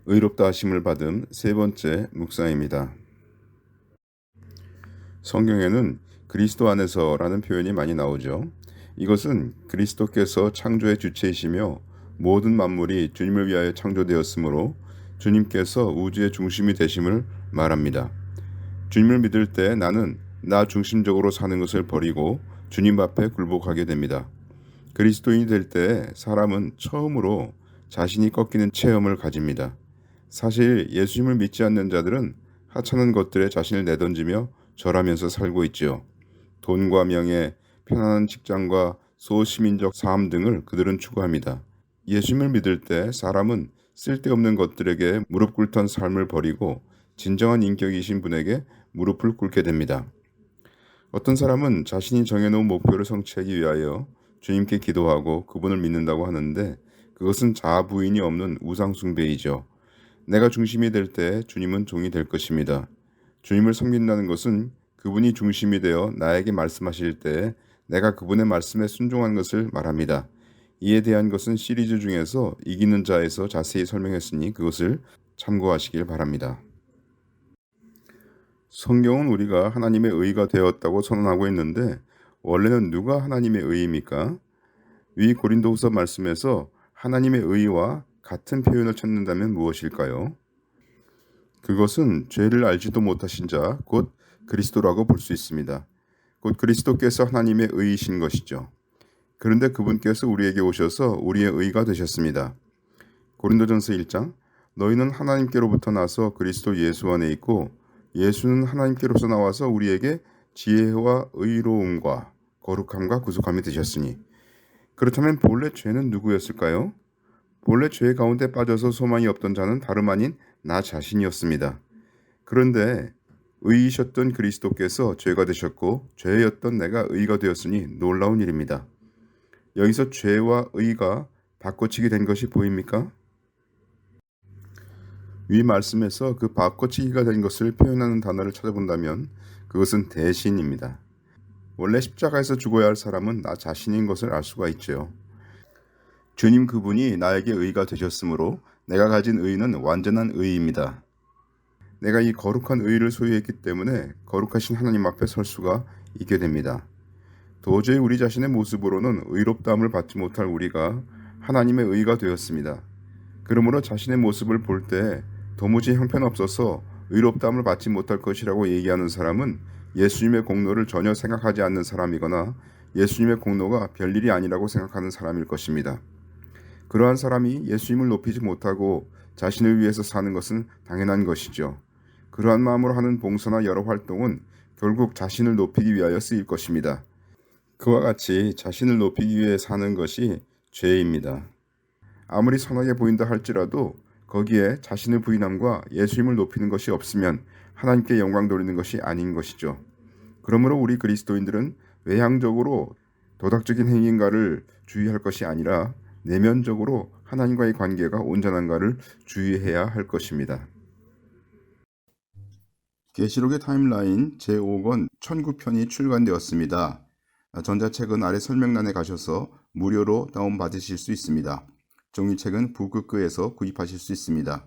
의롭다 하심을 받은 세 번째 묵상입니다. 성경에는 그리스도 안에서라는 표현이 많이 나오죠. 이것은 그리스도께서 창조의 주체이시며 모든 만물이 주님을 위하여 창조되었으므로 주님께서 우주의 중심이 되심을 말합니다. 주님을 믿을 때 나는 나 중심적으로 사는 것을 버리고 주님 앞에 굴복하게 됩니다. 그리스도인이 될 때 사람은 처음으로 자신이 꺾이는 체험을 가집니다. 사실 예수님을 믿지 않는 자들은 하찮은 것들에 자신을 내던지며 절하면서 살고 있지요. 돈과 명예, 편안한 직장과 소시민적 삶 등을 그들은 추구합니다. 예수님을 믿을 때 사람은 쓸데없는 것들에게 무릎 꿇던 삶을 버리고 진정한 인격이신 분에게 무릎을 꿇게 됩니다. 어떤 사람은 자신이 정해놓은 목표를 성취하기 위하여 주님께 기도하고 그분을 믿는다고 하는데 그것은 자아 부인이 없는 우상 숭배이죠. 내가 중심이 될 때 주님은 종이 될 것입니다. 주님을 섬긴다는 것은 그분이 중심이 되어 나에게 말씀하실 때 내가 그분의 말씀에 순종한 것을 말합니다. 이에 대한 것은 시리즈 중에서 이기는 자에서 자세히 설명했으니 그것을 참고하시길 바랍니다. 성경은 우리가 하나님의 의가 되었다고 선언하고 있는데 원래는 누가 하나님의 의입니까? 위 고린도후서 말씀에서 하나님의 의와 같은 표현을 찾는다면 무엇일까요? 그것은 죄를 알지도 못하신 자, 곧 그리스도라고 볼 수 있습니다. 곧 그리스도께서 하나님의 의이신 것이죠. 그런데 그분께서 우리에게 오셔서 우리의 의가 되셨습니다. 고린도전서 1장 너희는 하나님께로부터 나서 그리스도 예수 안에 있고 예수는 하나님께로서 나와서 우리에게 지혜와 의로움과 거룩함과 구속함이 되셨으니 그렇다면 본래 죄는 누구였을까요? 본래 죄 가운데 빠져서 소망이 없던 자는 다름 아닌 나 자신이었습니다. 그런데 의이셨던 그리스도께서 죄가 되셨고 죄였던 내가 의가 되었으니 놀라운 일입니다. 여기서 죄와 의가 바꿔치기 된 것이 보입니까? 위 말씀에서 그 바꿔치기가 된 것을 표현하는 단어를 찾아본다면 그것은 대신입니다. 원래 십자가에서 죽어야 할 사람은 나 자신인 것을 알 수가 있죠. 주님 그분이 나에게 의가 되셨으므로 내가 가진 의는 완전한 의입니다. 내가 이 거룩한 의를 소유했기 때문에 거룩하신 하나님 앞에 설 수가 있게 됩니다. 도저히 우리 자신의 모습으로는 의롭다함을 받지 못할 우리가 하나님의 의가 되었습니다. 그러므로 자신의 모습을 볼 때 도무지 형편없어서 의롭다함을 받지 못할 것이라고 얘기하는 사람은 예수님의 공로를 전혀 생각하지 않는 사람이거나 예수님의 공로가 별일이 아니라고 생각하는 사람일 것입니다. 그러한 사람이 예수님을 높이지 못하고 자신을 위해서 사는 것은 당연한 것이죠. 그러한 마음으로 하는 봉사나 여러 활동은 결국 자신을 높이기 위하여 쓰일 것입니다. 그와 같이 자신을 높이기 위해 사는 것이 죄입니다. 아무리 선하게 보인다 할지라도 거기에 자신을 부인함과 예수님을 높이는 것이 없으면 하나님께 영광 돌리는 것이 아닌 것이죠. 그러므로 우리 그리스도인들은 외향적으로 도덕적인 행위인가를 주의할 것이 아니라 내면적으로 하나님과의 관계가 온전한가를 주의해야 할 것입니다. 계시록의 타임라인 제5권 1009편이 출간되었습니다. 전자책은 아래 설명란에 가셔서 무료로 다운받으실 수 있습니다. 종이책은 북극크에서 구입하실 수 있습니다.